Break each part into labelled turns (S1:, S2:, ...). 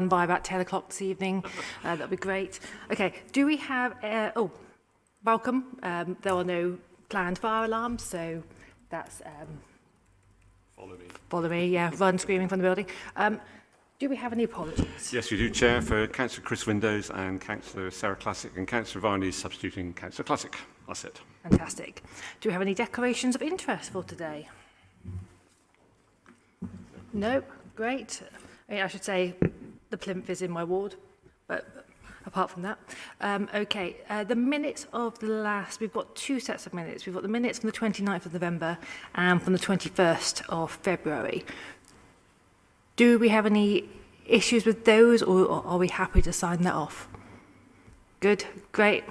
S1: by about 10 o'clock this evening. That'll be great. Okay, do we have... welcome. There are no planned fire alarms, so that's... Follow me, yeah, run screaming from the building. Do we have any apologies?
S2: Yes, we do, Chair, for Councillor Chris Windows and Councillor Sarah Classic, and Councillor Varney substituting Councillor Classic. That's it.
S1: Fantastic. Do we have any declarations of interest for today? No? Great. I should say the plinth is in my ward, but apart from that. Okay, the minutes of the last, we've got two sets of minutes. We've got the minutes from the 29th of November and from the 21st of February. Do we have any issues with those, or are we happy to sign that off? Good, great.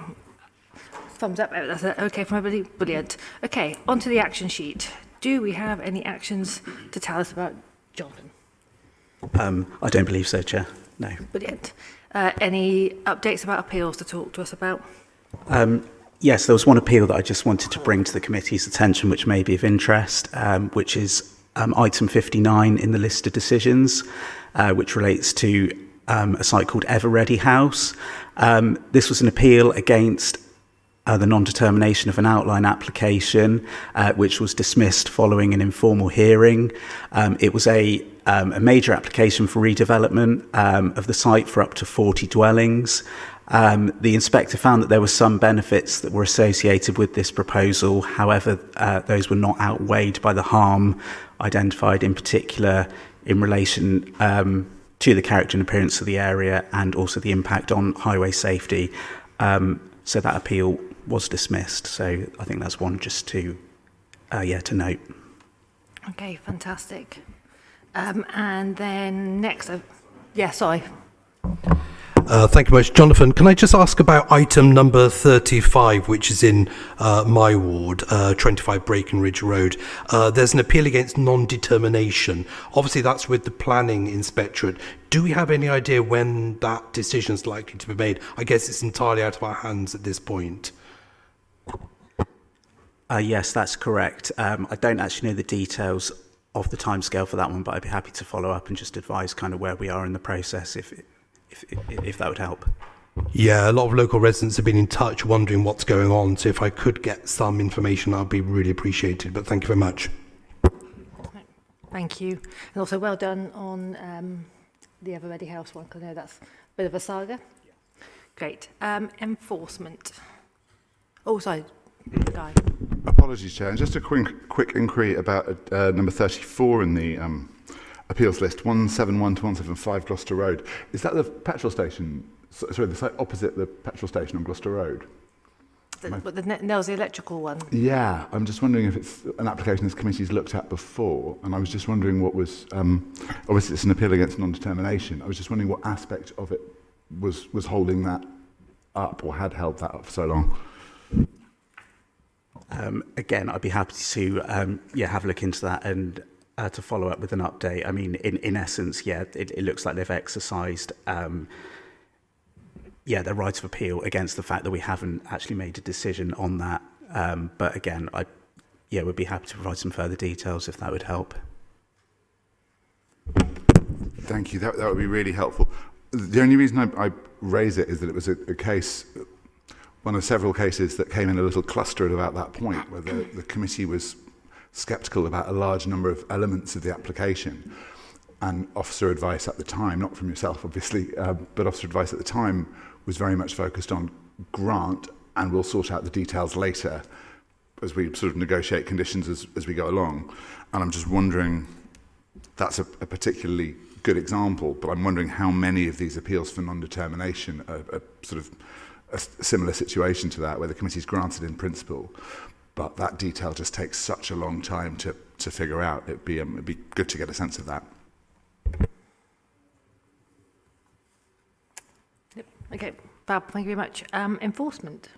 S1: Thumbs up, that's okay from everybody, brilliant. Okay, onto the action sheet. Do we have any actions to tell us about, Jonathan?
S3: I don't believe so, Chair, no.
S1: Brilliant. Any updates about appeals to talk to us about?
S3: Yes, there was one appeal that I just wanted to bring to the committee's attention, which may be of interest, which is item 59 in the list of decisions, which relates to a site called Everready House. This was an appeal against the non-determination of an outline application, which was dismissed following an informal hearing. It was a major application for redevelopment of the site for up to 40 dwellings. The inspector found that there were some benefits that were associated with this proposal. However, those were not outweighed by the harm identified, in particular in relation to the character and appearance of the area and also the impact on highway safety. So that appeal was dismissed. So I think that's one just to note.
S1: Okay, fantastic. And then next, sorry.
S4: Thank you very much. Jonathan, can I just ask about item number 35, which is in my ward, 25 Breckenridge Road. There's an appeal against non-determination. Obviously, that's with the planning inspectorate. Do we have any idea when that decision is likely to be made? I guess it's entirely out of our hands at this point.
S3: Yes, that's correct. I don't actually know the details of the timescale for that one, but I'd be happy to follow up and just advise kind of where we are in the process if that would help.
S4: Yeah, a lot of local residents have been in touch wondering what's going on, so if I could get some information, I'd be really appreciated, but thank you very much.
S1: Thank you. And also well done on the Everready House one, because I know that's a bit of a saga. Yeah. Great. Enforcement. Oh, sorry, Guy.
S5: Apologies, Chair. Just a quick inquiry about number 34 in the appeals list, 171 to 175 Gloucester Road. Is that the petrol station? Sorry, the site opposite the petrol station on Gloucester Road?
S1: There's the electrical one.
S5: Yeah, I'm just wondering if it's an application this committee's looked at before, and I was just wondering what was, obviously it's an appeal against non-determination. I was just wondering what aspect of it was holding that up, or had held that up for so long.
S3: Again, I'd be happy to have a look into that and to follow up with an update. I mean, in essence, it looks like they've exercised their right of appeal against the fact that we haven't actually made a decision on that. But again, I would be happy to provide some further details if that would help.
S5: Thank you. That would be really helpful. The only reason I raise it is that it was a case, one of several cases that came in a little cluster at about that point, where the committee was sceptical about a large number of elements of the application, and officer advice at the time, not from yourself obviously, but officer advice at the time was very much focused on grant, and we'll sort out the details later as we sort of negotiate conditions as we go along. And I'm just wondering, that's a particularly good example, but I'm wondering how many of these appeals for non-determination are sort of a similar situation to that, where the committee's granted in principle, but that detail just takes such a long time to figure out. It'd be good to get a sense of that.
S1: Yep. Okay, Fab, thank you very much. Enforcement.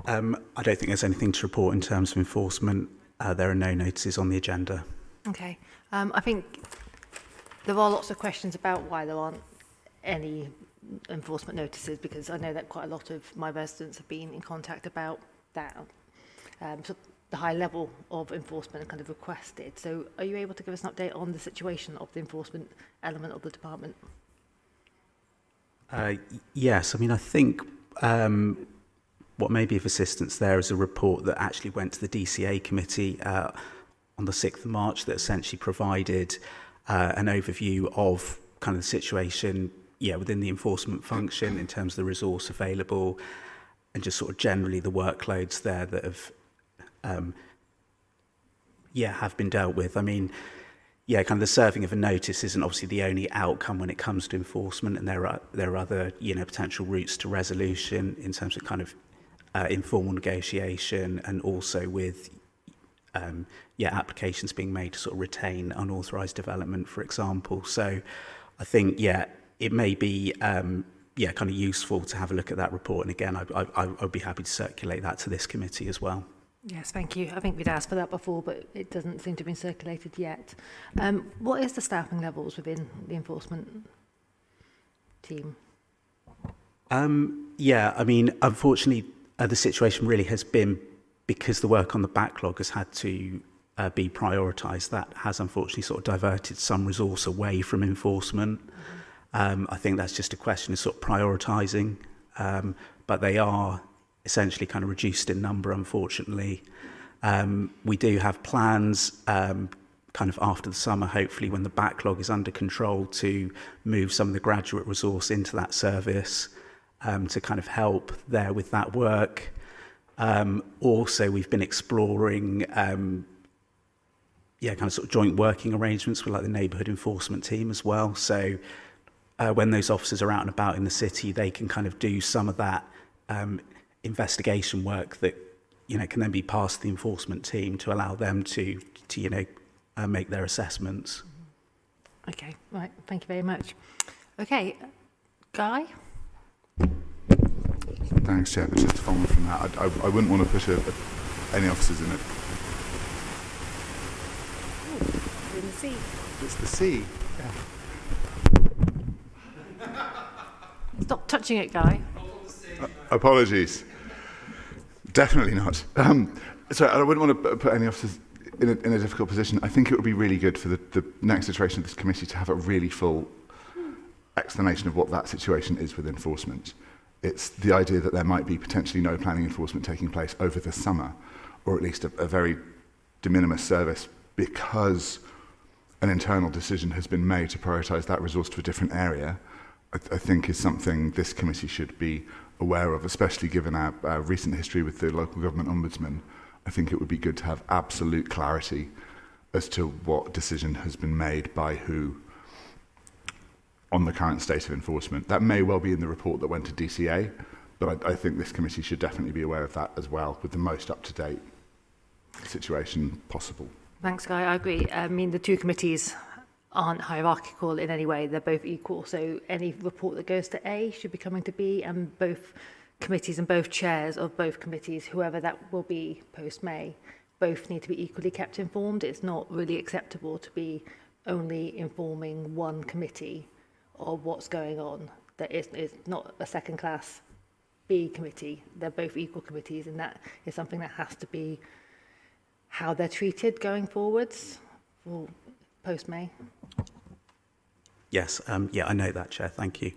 S3: I don't think there's anything to report in terms of enforcement. There are no notices on the agenda.
S1: Okay. I think there are lots of questions about why there aren't any enforcement notices, because I know that quite a lot of my residents have been in contact about that. So the high level of enforcement kind of requested. So are you able to give us an update on the situation of the enforcement element of the department?
S3: Yes, I mean, I think what may be of assistance there is a report that actually went to the DCA committee on the 6th of March that essentially provided an overview of kind of the situation within the enforcement function in terms of the resource available and just sort of generally the workloads there that have been dealt with. I mean, kind of the serving of a notice isn't obviously the only outcome when it comes to enforcement, and there are other potential routes to resolution in terms of kind of informal negotiation, and also with applications being made to sort of retain unauthorised development, for example. So I think it may be kind of useful to have a look at that report, and again I'd be happy to circulate that to this committee as well.
S1: Yes, thank you. I think we'd asked for that before, but it doesn't seem to have been circulated yet. What is the staffing levels within the enforcement team?
S3: I mean, unfortunately, the situation really has been, because the work on the backlog has had to be prioritised, that has unfortunately sort of diverted some resource away from enforcement. I think that's just a question of sort of prioritising, but they are essentially kind of reduced in number, unfortunately. We do have plans kind of after the summer, hopefully when the backlog is under control, to move some of the graduate resource into that service to kind of help there with that work. Also, we've been exploring kind of sort of joint working arrangements with like the neighbourhood enforcement team as well. So when those officers are out and about in the city, they can kind of do some of that investigation work that can then be passed to the enforcement team to allow them to make their assessments.
S1: Okay, right. Thank you very much. Okay, Guy.
S5: Thanks, Chair. But just to follow on from that, I wouldn't want to push any officers in it.
S1: Ooh, in the sea.
S5: It's the sea.
S1: Stop touching it, Guy.
S5: Apologies. Definitely not. So I wouldn't want to put any officers in a difficult position. I think it would be really good for the next iteration of this committee to have a really full explanation of what that situation is with enforcement. It's the idea that there might be potentially no planning enforcement taking place over the summer, or at least a very de minimis service, because an internal decision has been made to prioritise that resource to a different area. I think is something this committee should be aware of, especially given our recent history with the local government ombudsman. I think it would be good to have absolute clarity as to what decision has been made by who on the current state of enforcement. That may well be in the report that went to DCA, but I think this committee should definitely be aware of that as well, with the most up-to-date situation possible.
S1: Thanks, Guy. I agree. I mean, the two committees aren't hierarchical in any way. They're both equal. So any report that goes to A should be coming to B, and both committees and both chairs of both committees, whoever that will be post-May, both need to be equally kept informed. It's not really acceptable to be only informing one committee of what's going on. That is not a second-class B committee. They're both equal committees, and that is something that has to be how they're treated going forwards for post-May.
S3: Yes, I know that, Chair, thank you.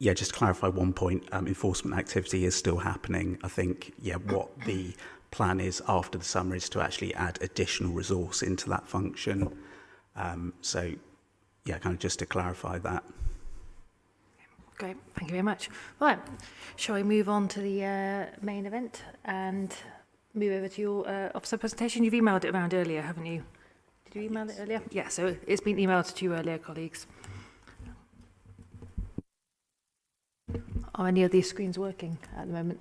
S3: Just to clarify one point, enforcement activity is still happening. I think, what the plan is after the summer is to actually add additional resource into that function. Kind of just to clarify that.
S1: Great, thank you very much. Right, shall we move on to the main event and move over to your officer presentation? You've emailed it around earlier, haven't you? Did you email it earlier? Yeah, so it's been emailed to you earlier, colleagues. Are any of these screens working at the moment?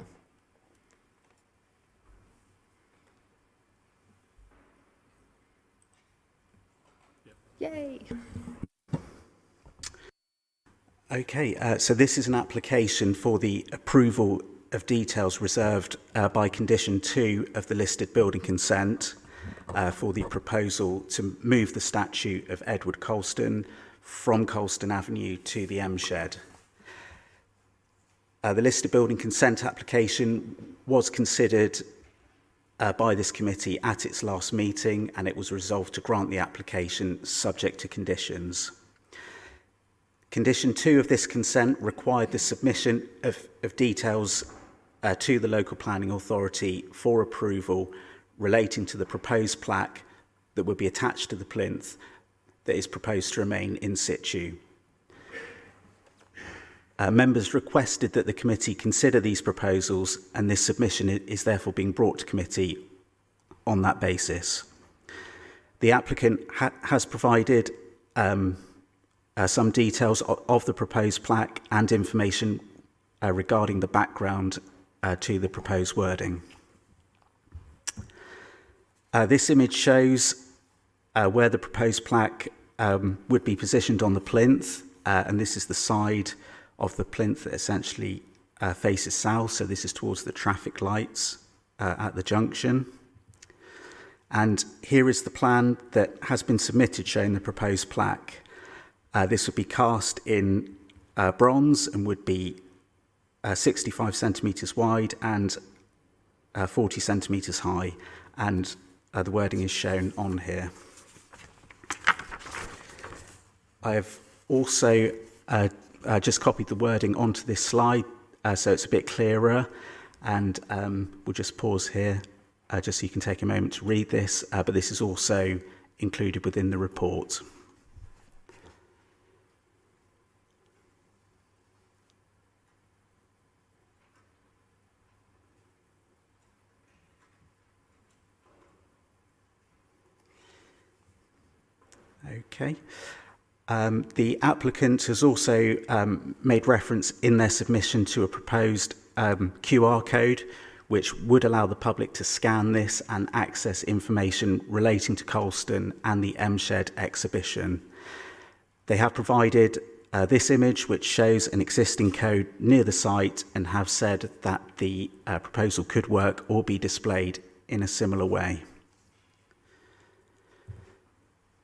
S1: Yay!
S3: Okay, so this is an application for the approval of details reserved by condition 2 of the listed building consent for the proposal to move the statue of Edward Colston from Colston Avenue to the M Shed. The listed building consent application was considered by this committee at its last meeting, and it was resolved to grant the application subject to conditions. Condition 2 of this consent required the submission of details to the local planning authority for approval relating to the proposed plaque that would be attached to the plinth that is proposed to remain in situ. Members requested that the committee consider these proposals, and this submission is therefore being brought to committee on that basis. The applicant has provided some details of the proposed plaque and information regarding the background to the proposed wording. This image shows where the proposed plaque would be positioned on the plinth, and this is the side of the plinth that essentially faces south, so this is towards the traffic lights at the junction. And here is the plan that has been submitted showing the proposed plaque. This would be cast in bronze and would be 65 centimetres wide and 40 centimetres high, and the wording is shown on here. I have also just copied the wording onto this slide so it's a bit clearer, and we'll just pause here just so you can take a moment to read this, but this is also included within the report. Okay. The applicant has also made reference in their submission to a proposed QR code, which would allow the public to scan this and access information relating to Colston and the M-Shed exhibition. They have provided this image, which shows an existing code near the site, and have said that the proposal could work or be displayed in a similar way.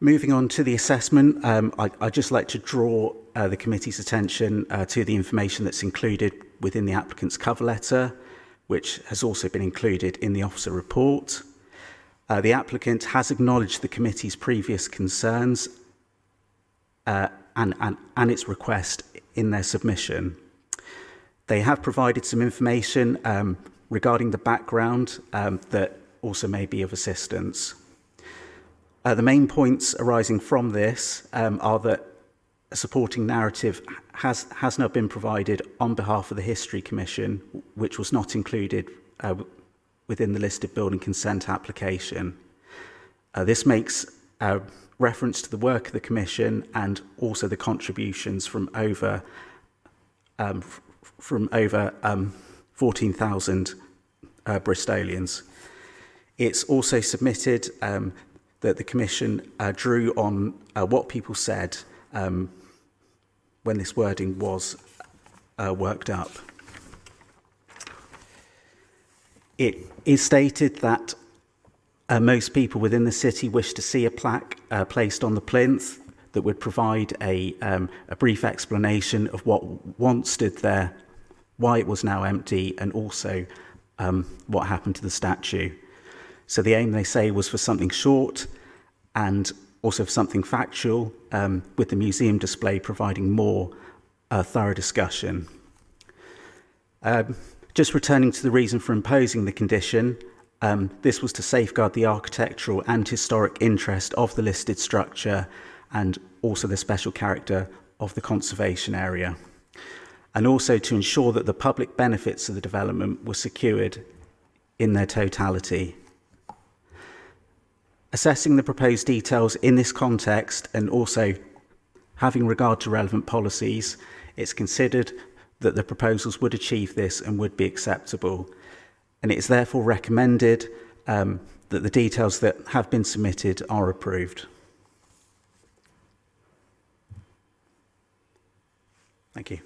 S3: Moving on to the assessment, I'd just like to draw the committee's attention to the information that's included within the applicant's cover letter, which has also been included in the officer report. The applicant has acknowledged the committee's previous concerns and its request in their submission. They have provided some information regarding the background that also may be of assistance. The main points arising from this are that a supporting narrative has now been provided on behalf of the History Commission, which was not included within the listed building consent application. This makes reference to the work of the Commission and also the contributions from over 14,000 Bristolians. It's also submitted that the Commission drew on what people said when this wording was worked up. It is stated that most people within the city wish to see a plaque placed on the plinth that would provide a brief explanation of what once stood there, why it was now empty, and also what happened to the statue. So the aim, they say, was for something short and also for something factual, with the museum display providing more thorough discussion. Just returning to the reason for imposing the condition, this was to safeguard the architectural and historic interest of the listed structure and also the special character of the conservation area, and also to ensure that the public benefits of the development were secured in their totality. Assessing the proposed details in this context and also having regard to relevant policies, it's considered that the proposals would achieve this and would be acceptable. And it is therefore recommended that the details that have been submitted are approved. Thank you.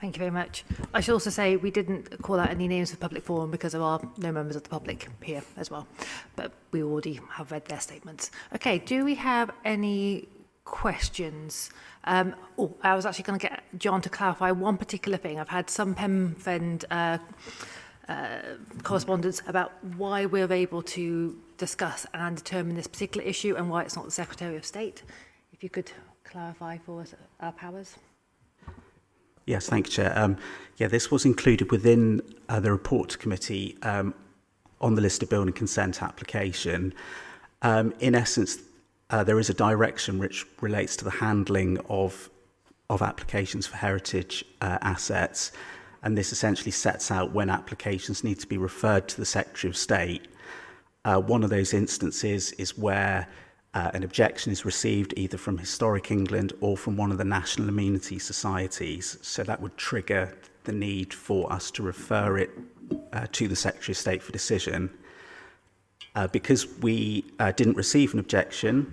S1: Thank you very much. I should also say we didn't call out any names of public forum because there are no members of the public here as well, but we already have read their statements. Okay, do we have any questions? I was actually going to get John to clarify one particular thing. I've had some pen friend correspondence about why we're able to discuss and determine this particular issue and why it's not the Secretary of State. If you could clarify for us our powers.
S3: Yes, thank you, Chair. Yeah, this was included within the report to committee on the list of building consent application. In essence, there is a direction which relates to the handling of applications for heritage assets, and this essentially sets out when applications need to be referred to the Secretary of State. One of those instances is where an objection is received either from Historic England or from one of the national amenity societies, so that would trigger the need for us to refer it to the Secretary of State for decision. Because we didn't receive an objection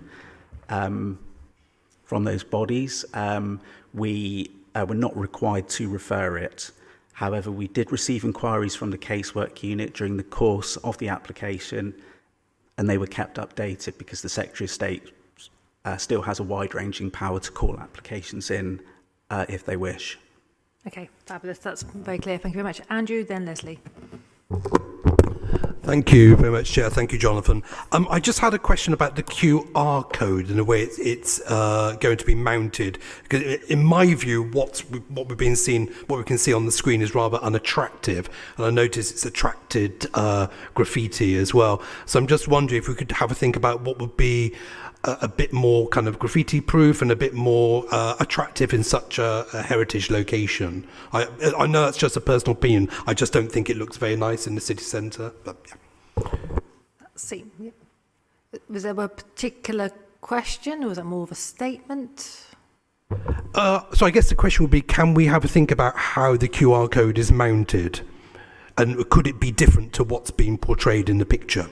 S3: from those bodies, we were not required to refer it. However, we did receive inquiries from the casework unit during the course of the application, and they were kept updated because the Secretary of State still has a wide-ranging power to call applications in if they wish.
S1: Okay, fabulous. That's very clear. Thank you very much. Andrew, then Leslie.
S4: Thank you very much, Chair. Thank you, Jonathan. I just had a question about the QR code and the way it's going to be mounted. Because in my view, what we can see on the screen is rather unattractive, and I notice it's attracted graffiti as well. So I'm just wondering if we could have a think about what would be a bit more kind of graffiti-proof and a bit more attractive in such a heritage location. I know that's just a personal opinion. I just don't think it looks very nice in the city centre. But yeah.
S1: See, was there a particular question, or was that more of a statement?
S4: So I guess the question would be: can we have a think about how the QR code is mounted, and could it be different to what's being portrayed in the picture?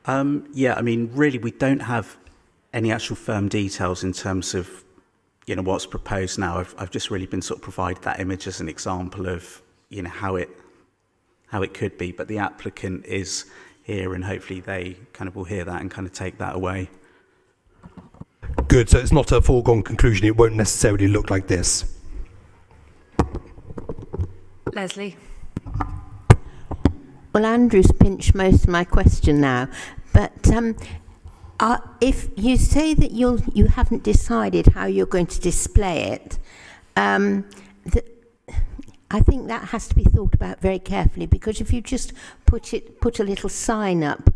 S3: Yeah, I mean, really, we don't have any actual firm details in terms of, what's proposed now. I've just really been sort of provided that image as an example of, how it could be. But the applicant is here, and hopefully they kind of will hear that and kind of take that away.
S4: Good. So it's not a foregone conclusion. It won't necessarily look like this.
S1: Leslie.
S6: Well, Andrew's pinched most of my question now, but if you say that you haven't decided how you're going to display it, I think that has to be thought about very carefully, because if you just put a little sign up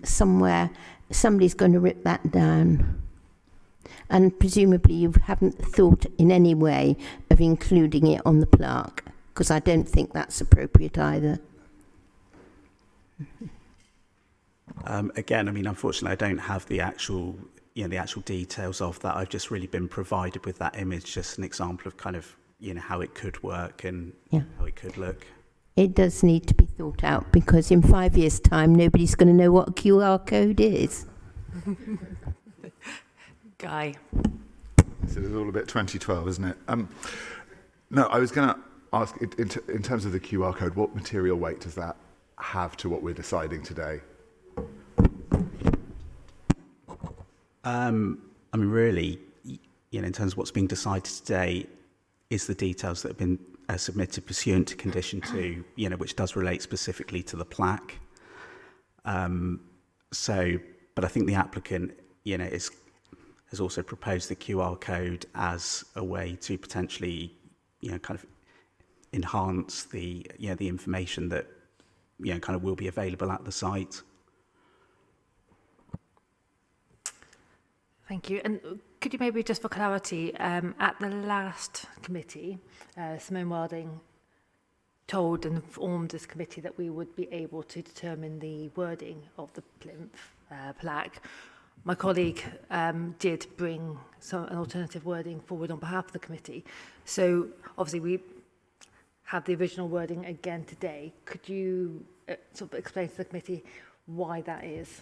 S6: somewhere, somebody's going to rip that down. And presumably you haven't thought in any way of including it on the plaque, because I don't think that's appropriate either.
S3: Again, I mean, unfortunately, I don't have the actual details of that. I've just really been provided with that image, just an example of kind of, how it could work and how it could look.
S6: It does need to be thought out, because in 5 years' time, nobody's going to know what a QR code is.
S1: Guy.
S5: So it's all a bit 2012, isn't it? No, I was going to ask, in terms of the QR code, what material weight does that have to what we're deciding today?
S3: I mean, really, in terms of what's being decided today is the details that have been submitted pursuant to Condition 2, which does relate specifically to the plaque. But I think the applicant, has also proposed the QR code as a way to potentially, kind of enhance the, the information that, kind of will be available at the site.
S1: Thank you. And could you maybe, just for clarity, at the last committee, Simone Wilding told and informed this committee that we would be able to determine the wording of the plinth plaque. My colleague did bring an alternative wording forward on behalf of the committee. So obviously we have the original wording again today. Could you sort of explain to the committee why that is?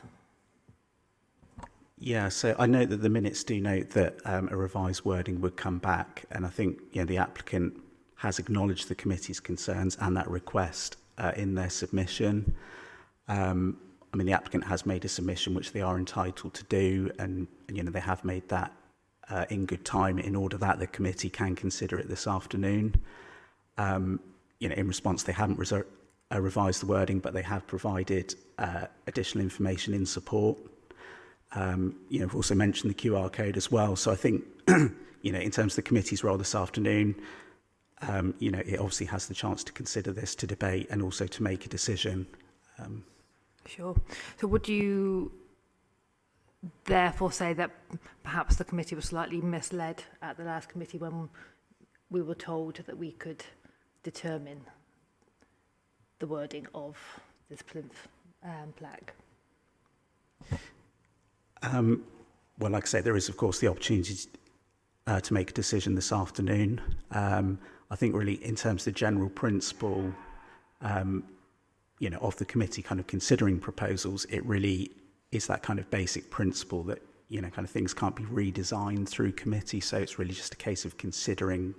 S3: Yeah, so I know that the minutes do note that a revised wording would come back, and I think the applicant has acknowledged the committee's concerns and that request in their submission. I mean, the applicant has made a submission which they are entitled to do, and they have made that in good time in order that the committee can consider it this afternoon. in response, they haven't revised the wording, but they have provided additional information in support. We've also mentioned the QR code as well. So I think, in terms of the committee's role this afternoon, it obviously has the chance to consider this, to debate, and also to make a decision.
S1: Sure. So would you therefore say that perhaps the committee was slightly misled at the last committee when we were told that we could determine the wording of this plinth plaque?
S3: Well, like I say, there is, of course, the opportunity to make a decision this afternoon. I think really in terms of the general principle, of the committee kind of considering proposals, it really is that kind of basic principle that, kind of things can't be redesigned through committee. So it's really just a case of considering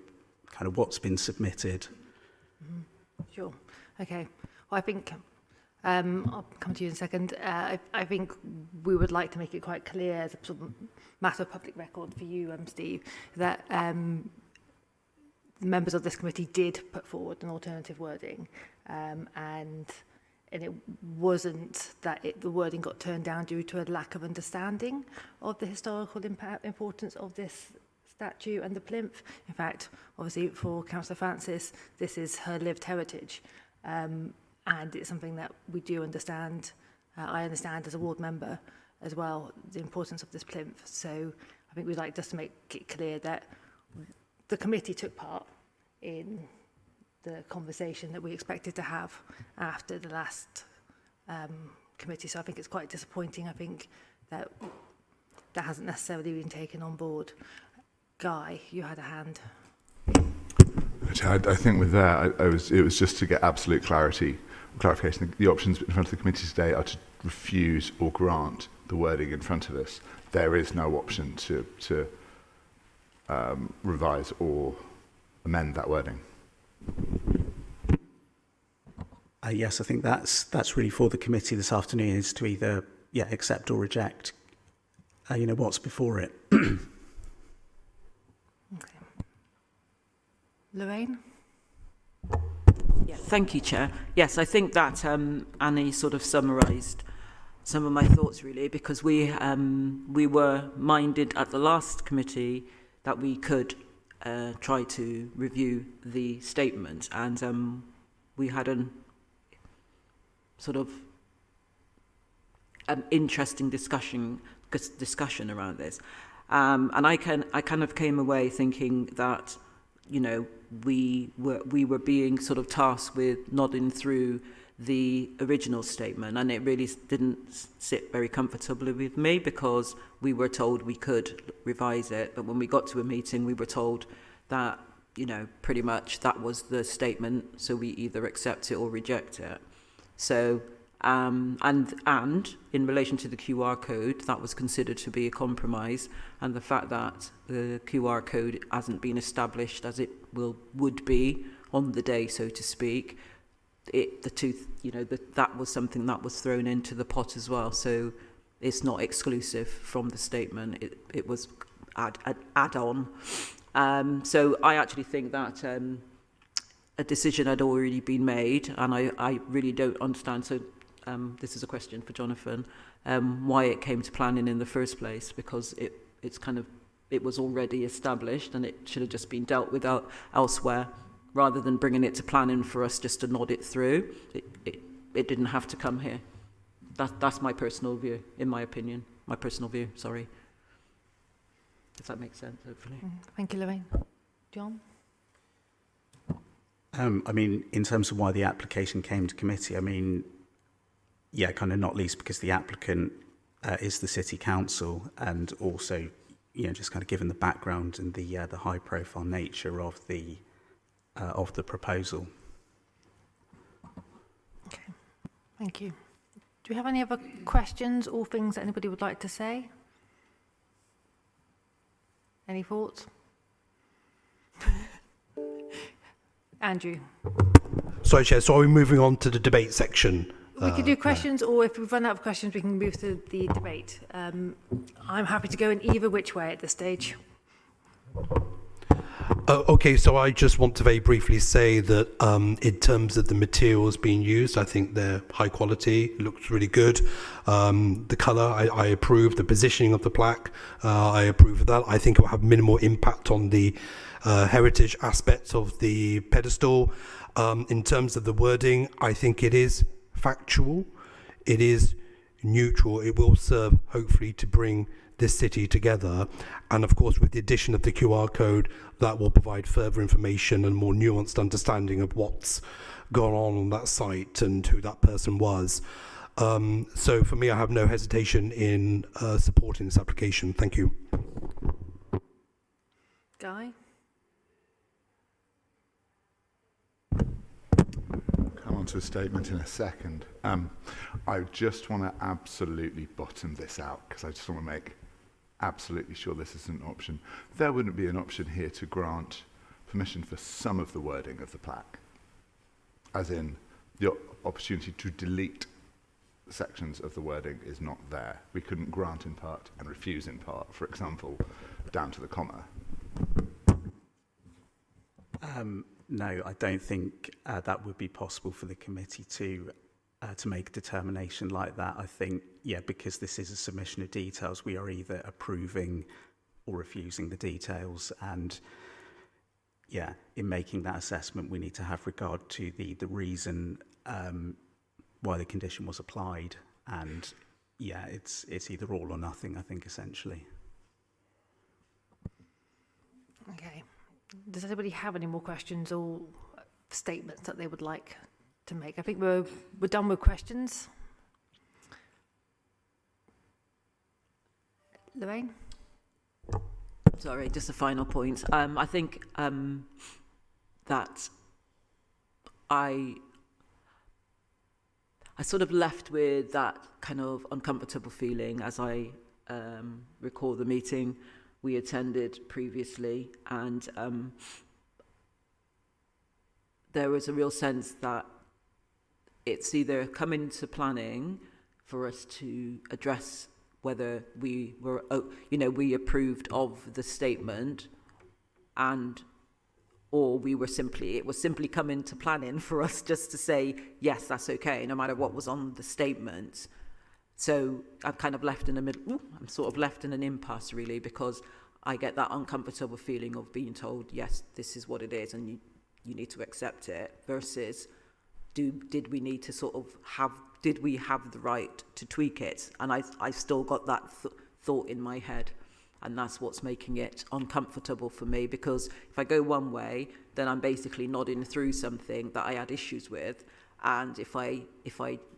S3: kind of what's been submitted.
S1: Mm-hmm. Sure. Okay. Well, I think I'll come to you in a second. I think we would like to make it quite clear as a sort of matter of public record for you, Steve, that members of this committee did put forward an alternative wording, and it wasn't that the wording got turned down due to a lack of understanding of the historical importance of this statue and the plinth. In fact, obviously for Councillor Francis, this is her lived heritage. And it's something that we do understand. I understand as a ward member as well, the importance of this plinth. So I think we'd like just to make it clear that the committee took part in the conversation that we expected to have after the last committee. So I think it's quite disappointing. I think that hasn't necessarily been taken on board. Guy, you had a hand.
S5: I think with that, it was just to get absolute clarification. The options in front of the committee today are to refuse or grant the wording in front of us. There is no option to revise or amend that wording.
S3: Yes, I think that's really for the committee this afternoon, is to either accept or reject what's before it.
S1: Okay. Lorraine?
S7: Yeah, thank you, Chair. Yes, I think that Annie sort of summarised some of my thoughts, really, because we were minded at the last committee that we could try to review the statement, and we had an sort of an interesting discussion around this, and I kind of came away thinking that we were being sort of tasked with nodding through the original statement, and it really didn't sit very comfortably with me, because we were told we could revise it, but when we got to a meeting we were told that pretty much that was the statement, so we either accept it or reject it. So and in relation to the QR code, that was considered to be a compromise, and the fact that the QR code hasn't been established as it would be on the day, so to speak, that was something that was thrown into the pot as well. So it's not exclusive from the statement; it was add on. So I actually think that a decision had already been made, and I really don't understand. So this is a question for Jonathan, why it came to planning in the first place, because it was already established and it should have just been dealt with elsewhere, rather than bringing it to planning for us just to nod it through. It didn't have to come here. That's my personal view, in my opinion. My personal view, sorry. If that makes sense, hopefully.
S1: Thank you, Lorraine. John?
S3: In terms of why the application came to committee, kind of not least because the applicant is the City Council, and also, just kind of given the background and the high-profile nature of the proposal.
S1: Okay, thank you. Do we have any other questions or things that anybody would like to say? Any thoughts? Andrew?
S4: Sorry, Chair, so are we moving on to the debate section?
S1: We could do questions, or if we've run out of questions, we can move to the debate. I'm happy to go in either which way at this stage.
S4: Okay, so I just want to very briefly say that in terms of the materials being used, I think they're high quality, looks really good. The colour, I approve. The positioning of the plaque, I approve of that. I think it will have minimal impact on the heritage aspects of the pedestal. In terms of the wording, I think it is factual. It is neutral. It will serve, hopefully, to bring this city together, and of course with the addition of the QR code, that will provide further information and more nuanced understanding of what's gone on that site and who that person was. So for me, I have no hesitation in supporting this application. Thank you.
S1: Guy?
S5: Come on to a statement in a second. I just want to absolutely bottom this out because I just want to make absolutely sure this is an option. There wouldn't be an option here to grant permission for some of the wording of the plaque, as in the opportunity to delete sections of the wording is not there. We couldn't grant in part and refuse in part, for example, down to the comma.
S3: No, I don't think that would be possible for the committee to make a determination like that. I think, because this is a submission of details, we are either approving or refusing the details. And in making that assessment, we need to have regard to the reason why the condition was applied. And it's either all or nothing, I think, essentially.
S1: Okay. Does anybody have any more questions or statements that they would like to make? I think we're done with questions. Lorraine?
S7: Sorry, just a final point. I think that I sort of left with that kind of uncomfortable feeling as I recall the meeting we attended previously, and there was a real sense that it's either come into planning for us to address whether we were, we approved of the statement, or it was simply come into planning for us just to say, yes, that's okay, no matter what was on the statement. So I'm kind of left in the middle. I'm sort of left in an impasse, really, because I get that uncomfortable feeling of being told, yes, this is what it is, and you need to accept it, versus did we need to sort of did we have the right to tweak it? And I still got that thought in my head, and that's what's making it uncomfortable for me, because if I go one way, then I'm basically nodding through something that I had issues with, and if I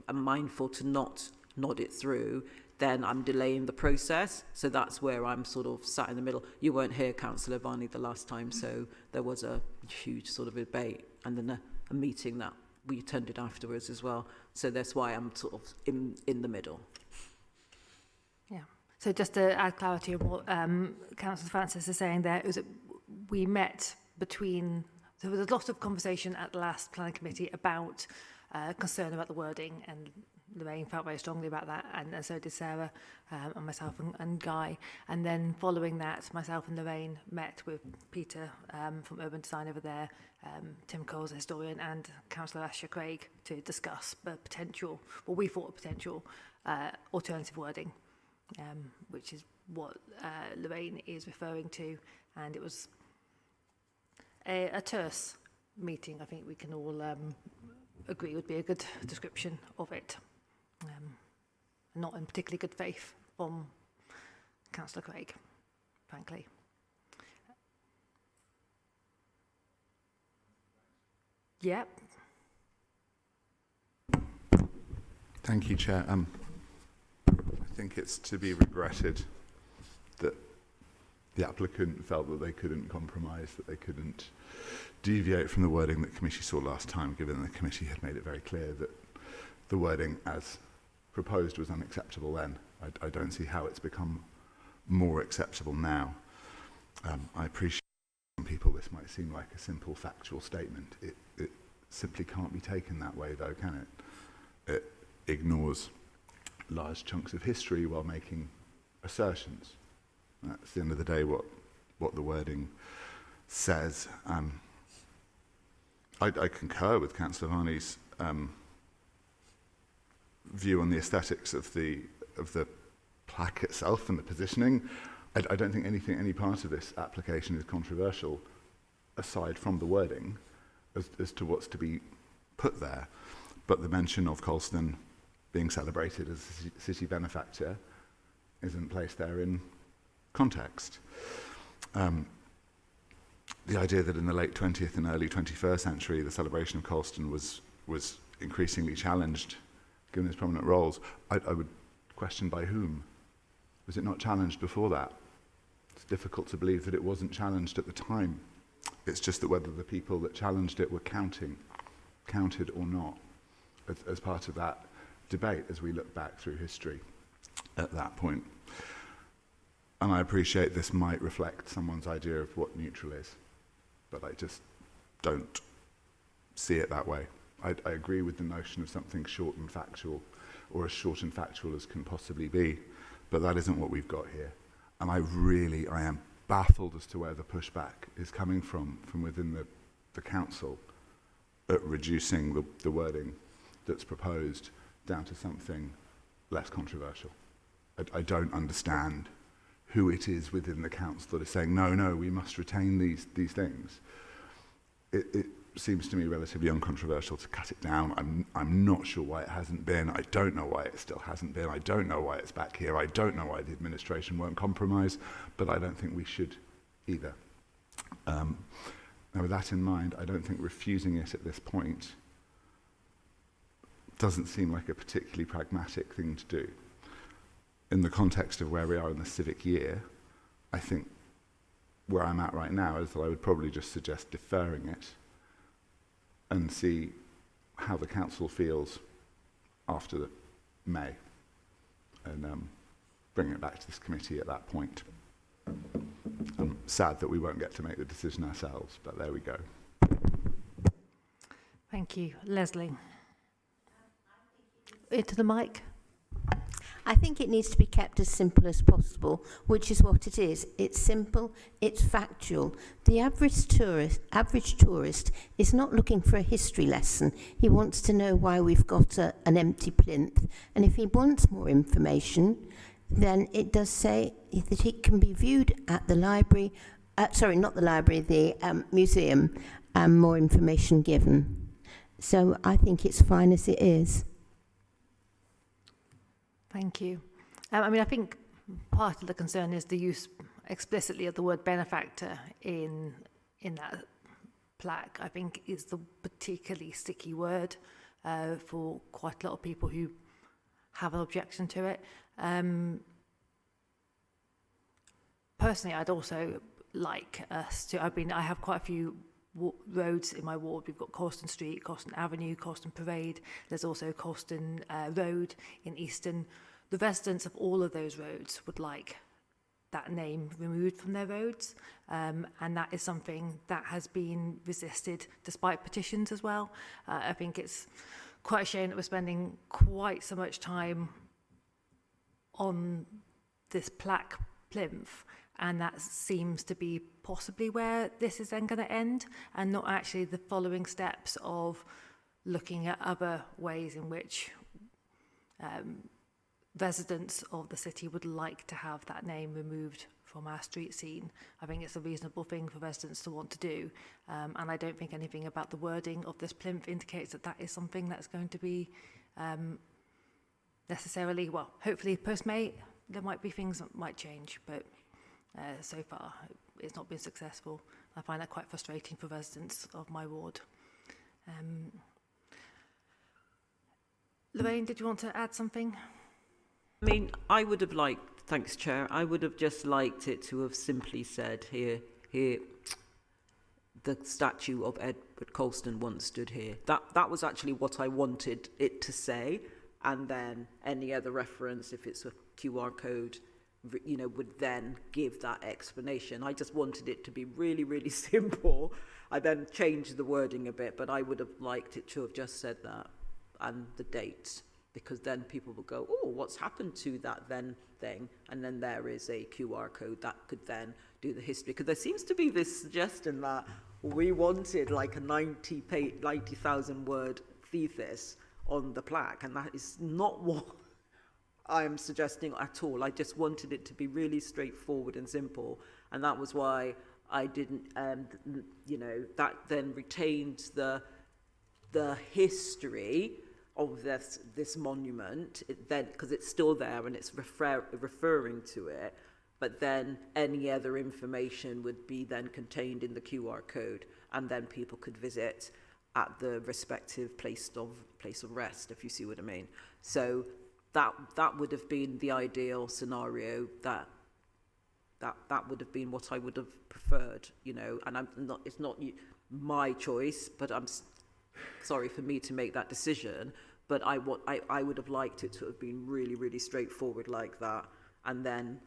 S7: am mindful to not nod it through, then I'm delaying the process. So that's where I'm sort of sat in the middle. You weren't here, Councillor Varney, the last time, so there was a huge sort of debate, and then a meeting that we attended afterwards as well. So that's why I'm sort of in the middle.
S1: Yeah. So just to add clarity on what Councillor Francis is saying there, is that we met there was a lot of conversation at the last planning committee about concern about the wording, and Lorraine felt very strongly about that, and so did Sarah and myself and Guy. And then following that, myself and Lorraine met with Peter from Urban Design over there, Tim Coles, a historian, and Councillor Asher Craig to discuss the potential, what we thought a potential alternative wording, which is what Lorraine is referring to. And it was a terse meeting. I think we can all agree would be a good description of it. Not in particularly good faith from Councillor Craig, frankly. Yep.
S5: Thank you, Chair. I think it's to be regretted that the applicant felt that they couldn't compromise, that they couldn't deviate from the wording that the committee saw last time, given that the committee had made it very clear that the wording as proposed was unacceptable then. I don't see how it's become more acceptable now. I appreciate some people this might seem like a simple factual statement. It simply can't be taken that way, though, can it? It ignores large chunks of history while making assertions. That's the end of the day what the wording says. I concur with Councillor Varney's view on the aesthetics of the plaque itself and the positioning. I don't think any part of this application is controversial, aside from the wording as to what's to be put there. But the mention of Colston being celebrated as a city benefactor isn't placed there in context. The idea that in the late 20th and early 21st century the celebration of Colston was increasingly challenged given its prominent roles, I would question by whom. Was it not challenged before that? It's difficult to believe that it wasn't challenged at the time. It's just that whether the people that challenged it were counted or not, as part of that debate as we look back through history at that point. And I appreciate this might reflect someone's idea of what neutral is, but I just don't see it that way. I agree with the notion of something short and factual, or as short and factual as can possibly be, but that isn't what we've got here. And I am baffled as to where the pushback is coming from within the council at reducing the wording that's proposed down to something less controversial. I don't understand who it is within the council that is saying, no, we must retain these things. It seems to me relatively uncontroversial to cut it down. I'm not sure why it hasn't been. I don't know why it still hasn't been. I don't know why it's back here. I don't know why the administration won't compromise, but I don't think we should either. Now, with that in mind, I don't think refusing it at this point doesn't seem like a particularly pragmatic thing to do. In the context of where we are in the civic year, I think where I'm at right now is that I would probably just suggest deferring it and see how the council feels after the May, and bring it back to this committee at that point. I'm sad that we won't get to make the decision ourselves, but there we go.
S1: Thank you. Leslie. Into the mic.
S6: I think it needs to be kept as simple as possible, which is what it is. It's simple, it's factual. The average tourist is not looking for a history lesson. He wants to know why we've got an empty plinth. And if he wants more information, then it does say that it can be viewed at the library, the museum, and more information given. So I think it's fine as it is.
S1: Thank you. I think part of the concern is the use explicitly of the word benefactor in that plaque. I think is the particularly sticky word for quite a lot of people who have an objection to it. Personally, I'd also like us to. I have quite a few roads in my ward. We've got Colston Street, Colston Avenue, Colston Parade. There's also Colston Road in Easton. The residents of all of those roads would like that name removed from their roads, and that is something that has been resisted despite petitions as well. I think it's quite a shame that we're spending quite so much time on this plaque plinth, and that seems to be possibly where this is then going to end, and not actually the following steps of looking at other ways in which residents of the city would like to have that name removed from our street scene. I think it's a reasonable thing for residents to want to do, and I don't think anything about the wording of this plinth indicates that that is something that's going to be necessarily, well, hopefully post-May there might be things that might change, but so far it's not been successful. I find that quite frustrating for residents of my ward. Lorraine, did you want to add something?
S7: I mean, I would have liked, thanks Chair, I would have just liked it to have simply said here, the statue of Edward Colston once stood here. That was actually what I wanted it to say, and then any other reference, if it's a QR code, would then give that explanation. I just wanted it to be really, really simple. I then changed the wording a bit, but I would have liked it to have just said that, and the dates. because then people will go, oh, what's happened to that then thing? And then there is a QR code that could then do the history. Because there seems to be this suggestion that we wanted like a 90,000 word thesis on the plaque, and that is not what I'm suggesting at all. I just wanted it to be really straightforward and simple, and that was why I didn't, that then retained the history of this monument, then because it's still there and it's referring to it, but then any other information would be then contained in the QR code, and then people could visit at the respective place of rest, if you see what I mean. So that would have been the ideal scenario. That would have been what I would have preferred, and it's not my choice, but I'm sorry for me to make that decision, but I would have liked it to have been really, really straightforward like that, and then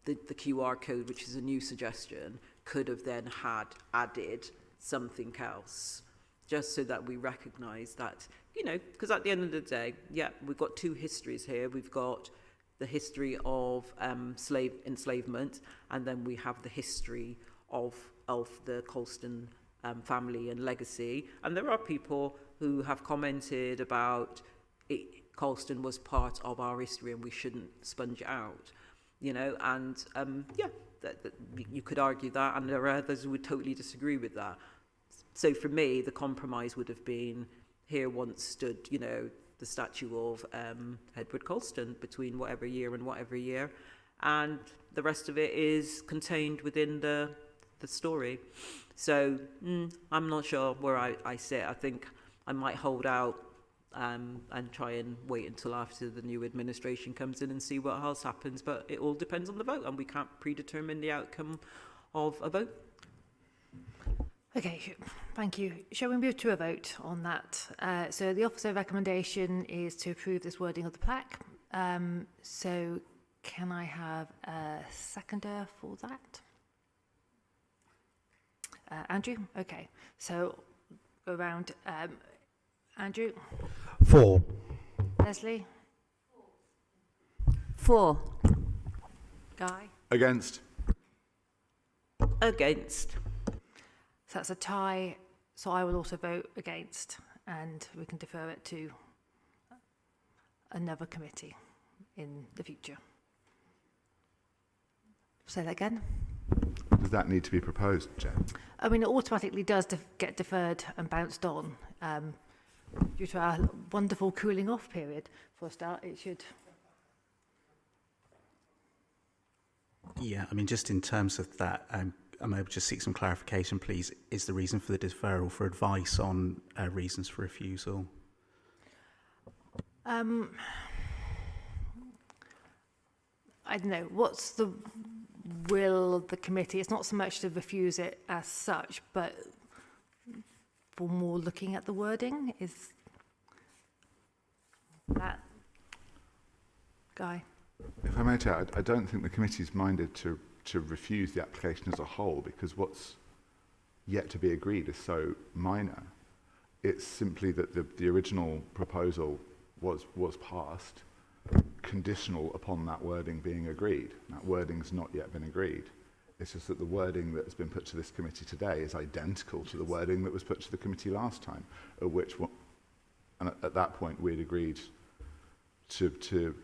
S7: the QR code, which is a new suggestion, could have then had added something else, just so that we recognise that, because at the end of the day, yeah, we've got two histories here. We've got the history of slave enslavement, and then we have the history of the Colston family and legacy. And there are people who have commented about Colston was part of our history and we shouldn't sponge it out, and that you could argue that, and there are others who would totally disagree with that. So for me, the compromise would have been, here once stood, the statue of Edward Colston between whatever year and whatever year, and the rest of it is contained within the story. So I'm not sure where I sit. I think I might hold out and try and wait until after the new administration comes in and see what else happens, but it all depends on the vote, and we can't predetermine the outcome of a vote.
S1: Okay, thank you. Shall we move to a vote on that? So the officer recommendation is to approve this wording of the plaque. So can I have a seconder for that? Andrew? Okay, so go around. Andrew?
S4: 4.
S1: Leslie?
S6: 4.
S1: Guy?
S5: Against.
S7: Against.
S1: So that's a tie, so I will also vote against, and we can defer it to another committee in the future. Say that again.
S5: Does that need to be proposed, Jen?
S1: I mean, it automatically does get deferred and bounced on. Due to our wonderful cooling off period, for a start, it should.
S3: Yeah, I mean, just in terms of that, I'm able to just seek some clarification, please. Is the reason for the deferral for advice on reasons for refusal?
S1: I don't know. What's the will of the committee? It's not so much to refuse it as such, but for more looking at the wording. Is that Guy?
S5: If I may, Chair, I don't think the committee's minded to refuse the application as a whole, because what's yet to be agreed is so minor. It's simply that the original proposal was passed conditional upon that wording being agreed. That wording's not yet been agreed. It's just that the wording that has been put to this committee today is identical to the wording that was put to the committee last time, and at that point we'd agreed to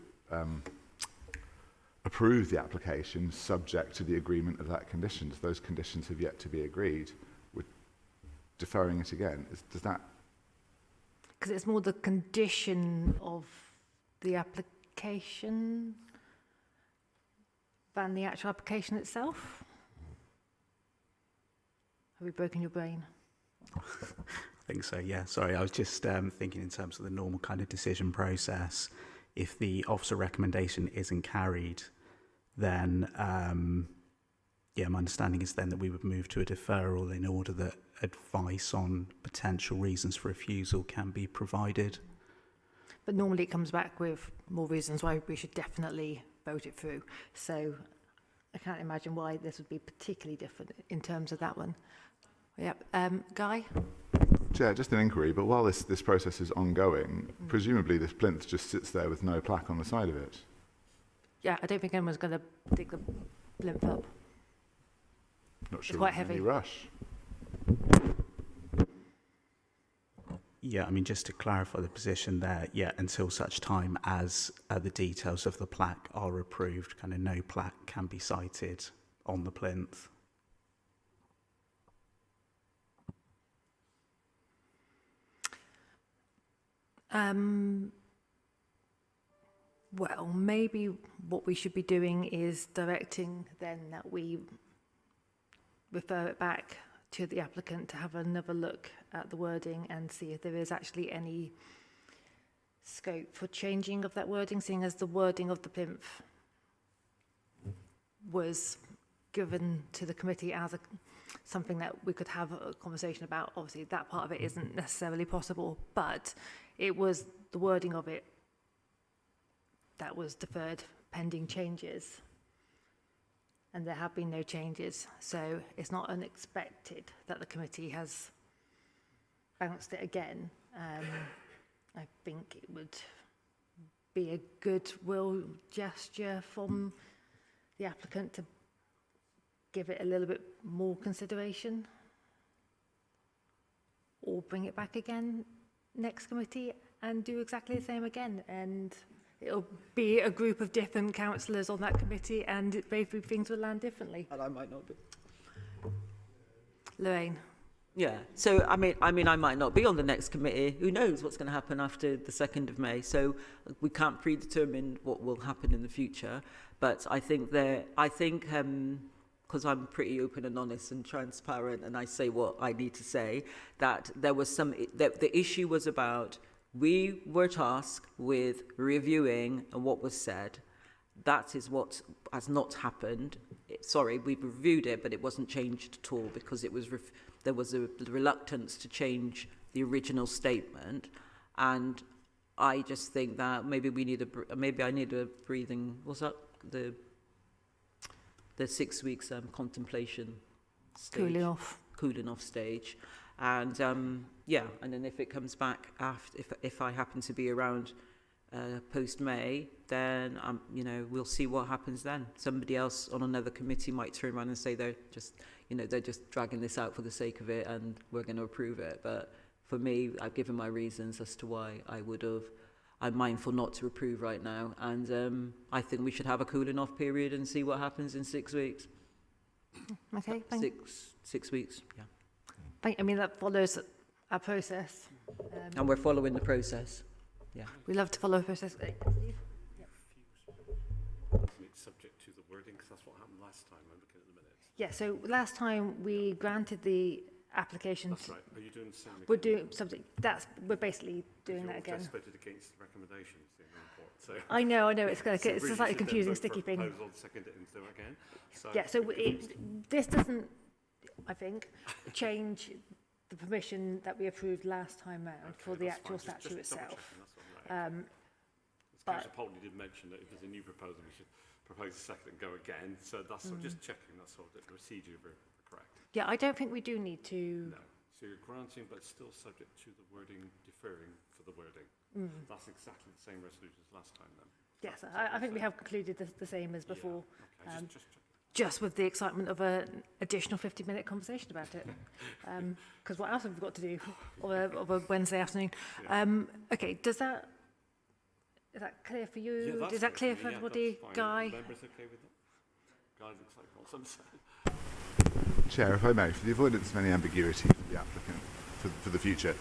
S5: approve the application subject to the agreement of that conditions. Those conditions have yet to be agreed. We're deferring it again. Does that?
S1: Because it's more the condition of the application than the actual application itself. Have we broken your brain?
S3: I think so, yeah. Sorry, I was just thinking in terms of the normal kind of decision process. If the officer recommendation isn't carried, then, my understanding is then that we would move to a deferral in order that advice on potential reasons for refusal can be provided.
S1: But normally it comes back with more reasons why we should definitely vote it through. So I can't imagine why this would be particularly different in terms of that one. Yep. Guy?
S5: Chair, just an inquiry, but while this process is ongoing, presumably this plinth just sits there with no plaque on the side of it.
S1: Yeah, I don't think anyone's going to dig the plinth up.
S5: Not sure
S1: quite
S5: there's any
S1: heavy.
S5: rush.
S3: Yeah, I mean, just to clarify the position there, yeah, until such time as the details of the plaque are approved, kind of no plaque can be cited on the plinth.
S1: Well, maybe what we should be doing is directing then that we refer it back to the applicant to have another look at the wording and see if there is actually any scope for changing of that wording, seeing as the wording of the plinth was given to the committee as something that we could have a conversation about. Obviously, that part of it isn't necessarily possible, but it was the wording of it that was deferred pending changes. And there have been no changes, so it's not unexpected that the committee has bounced it again. I think it would be a goodwill gesture from the applicant to give it a little bit more consideration, or bring it back again next committee and do exactly the same again, and it'll be a group of different councillors on that committee, and maybe things will land differently.
S7: And I might not be.
S1: Lorraine.
S7: Yeah. So I mean, I might not be on the next committee. Who knows what's going to happen after the 2nd of May? So we can't predetermine what will happen in the future. But I think because I'm pretty open and honest and transparent, and I say what I need to say, that there was that the issue was about. We were tasked with reviewing what was said. That is what has not happened. We've reviewed it, but it wasn't changed at all because it was there was a reluctance to change the original statement. And I just think that maybe I need a breathing. What's that? The 6 weeks contemplation stage. Cooling off stage. And and then if it comes back after, if I happen to be around post May, then we'll see what happens then. Somebody else on another committee might turn around and say they're just dragging this out for the sake of it, and we're going to approve it. But for me, I've given my reasons as to why I'm mindful not to approve right now, and I think we should have a cooling off period and see what happens in 6 weeks.
S1: Okay, thanks.
S7: 6 weeks, yeah.
S1: I mean, that follows our process.
S7: And we're following the process. Yeah.
S1: We love to follow a process.
S2: It's subject to the wording, because that's what happened last time. I'm looking at the minutes.
S1: Yeah, so last time we granted the application.
S2: That's right. Are you doing the same again?
S1: We're doing something. We're basically doing that again.
S2: Just voted against the recommendations in the report. So
S1: I know. It's like,
S2: so
S1: it's
S2: really
S1: a slightly
S2: should then
S1: confusing,
S2: vote for
S1: sticky
S2: a
S1: thing.
S2: proposal, second it and do it again. So
S1: Yeah, so this doesn't, I think, change the permission that we approved last time round for the
S2: that's
S1: actual
S2: fine. Just
S1: statute
S2: double
S1: itself.
S2: checking, that's all right. As
S1: but-
S2: Councillor Poultney did mention that if there's a new proposal, we should propose a second and go again. So that's all, just checking that's all, that the procedure are correct.
S1: Yeah, I don't think we do need to.
S2: No. So you're granting, but still subject to the wording deferring for the wording. That's exactly the same resolution as last time then.
S1: Yes, I think we have concluded the same as before.
S2: Yeah. Okay, just checking.
S1: Just with the excitement of an additional 50-minute conversation about it. Because what else have we got to do of a Wednesday afternoon? Okay, is that clear for you?
S2: Yeah,
S1: Is that clear for everybody?
S2: That's fine.
S1: Guy?
S2: Members okay with that? Guy looks like wants something to say.
S5: Chair, if I may, for the avoidance of any ambiguity for the applicant for the future,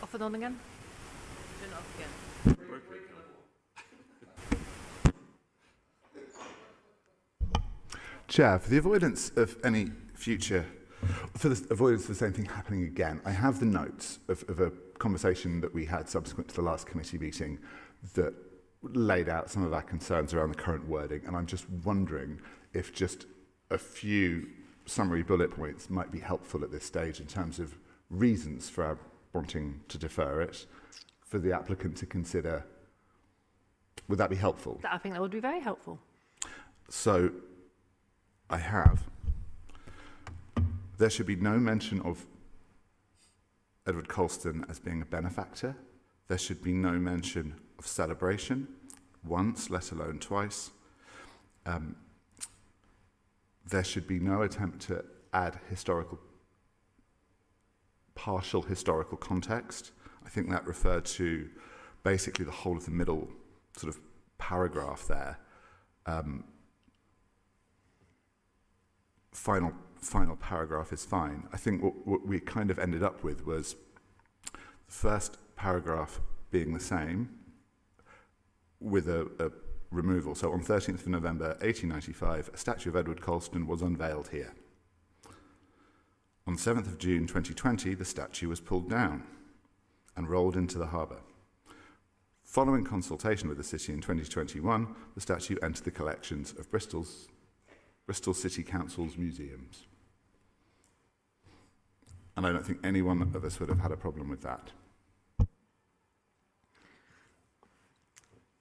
S1: Off and on again?
S7: Turn it off again.
S5: Chair, for the avoidance of any future, for the avoidance of the same thing happening again, I have the notes of a conversation that we had subsequent to the last committee meeting that laid out some of our concerns around the current wording, and I'm just wondering if just a few summary bullet points might be helpful at this stage in terms of reasons for our wanting to defer it, for the applicant to consider. Would that be helpful?
S1: I think that would be very helpful.
S5: So, I have There should be no mention of Edward Colston as being a benefactor. There should be no mention of celebration once, let alone twice. There should be no attempt to add partial historical context. I think that referred to basically the whole of the middle sort of paragraph there. Final paragraph is fine. I think what we kind of ended up with was the first paragraph being the same with a removal. So on 13th of November 1895, a statue of Edward Colston was unveiled here. On 7th of June 2020, the statue was pulled down and rolled into the harbour. Following consultation with the city in 2021, the statue entered the collections of Bristol City Council's museums. And I don't think any one of us would have had a problem with that.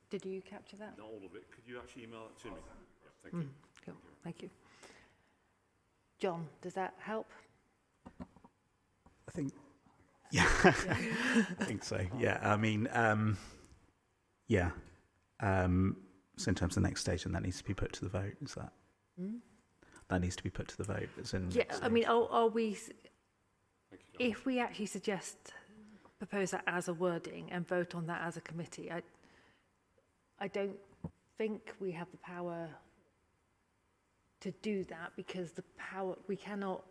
S1: Did you capture that?
S2: Not all of it. Could you actually email that to me? Yeah, thank you.
S1: Cool. Thank you. John, does that help?
S3: I think, yeah, I think so. Yeah, I mean, yeah. So in terms of the next stage, and that needs to be put to the vote, is that? That needs to be put to the vote. As in
S1: Yeah, I mean, are we, if we actually propose that as a wording and vote on that as a committee, I don't think we have the power to do that, because we cannot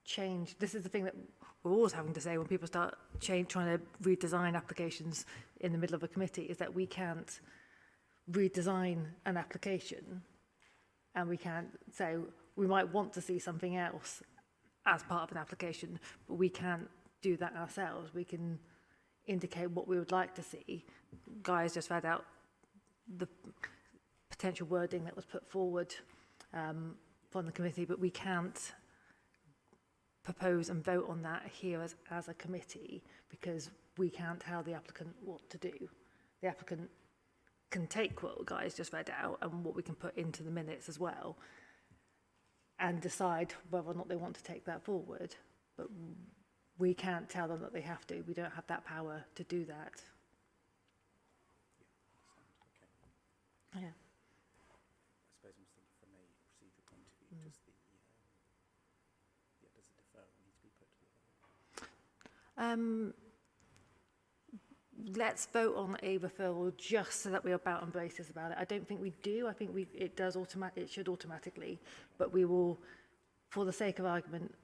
S1: change. This is the thing that we're always having to say when people start trying to redesign applications in the middle of a committee, is that we can't redesign an application, and we can't say we might want to see something else as part of an application, but we can't do that ourselves. We can indicate what we would like to see. Guy's just read out the potential wording that was put forward from the committee, but we can't propose and vote on that here as a committee, because we can't tell the applicant what to do. The applicant can take what Guy's just read out and what we can put into the minutes as well, and decide whether or not they want to take that forward. But we can't tell them that they have to. We don't have that power to do that. Yeah.
S3: I suppose I'm thinking from a procedural point of view, does the deferral need to be put to the vote?
S1: Let's vote on a referral just so that we are about and braces about it. I don't think we do. I think it should automatically, but we will, for the sake of argument,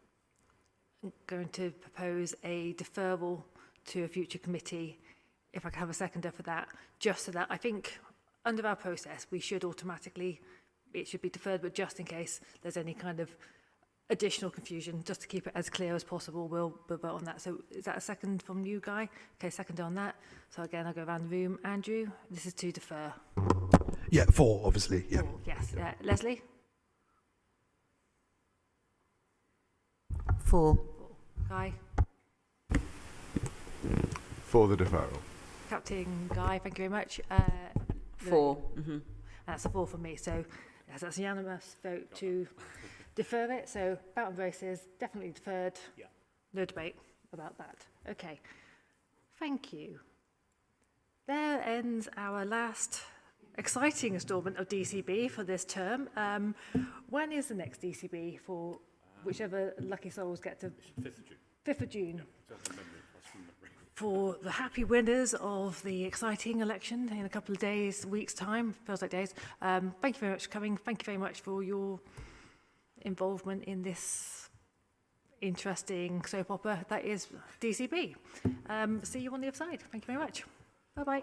S1: going to propose a deferral to a future committee, if I can have a seconder for that, just so that I think under our process it should be deferred, but just in case there's any kind of additional confusion, just to keep it as clear as possible, we'll vote on that. So is that a second from you, Guy? Okay, second on that. So again, I'll go around the room. Andrew, this is to defer.
S4: Yeah, 4, obviously. Yeah.
S1: 4, yes. Leslie?
S6: 4.
S1: 4. Guy?
S5: For the deferral.
S1: Captain Guy, thank you very much.
S7: 4. Mm-hmm.
S1: That's a 4 for me. So yes, that's a unanimous vote to defer it. So about and braces, definitely deferred.
S2: Yeah.
S1: No debate about that. Okay. Thank you. There ends our last exciting instalment of DCB for this term. When is the next DCB for whichever lucky souls get to
S2: 5th of June.
S1: 5th of June?
S2: Yeah, just from memory, that's from memory.
S1: For the happy winners of the exciting election in a couple of days, weeks' time, feels like days. Thank you very much for coming. Thank you very much for your involvement in this interesting soap opera that is DCB. See you on the other side. Thank you very much. Bye-bye.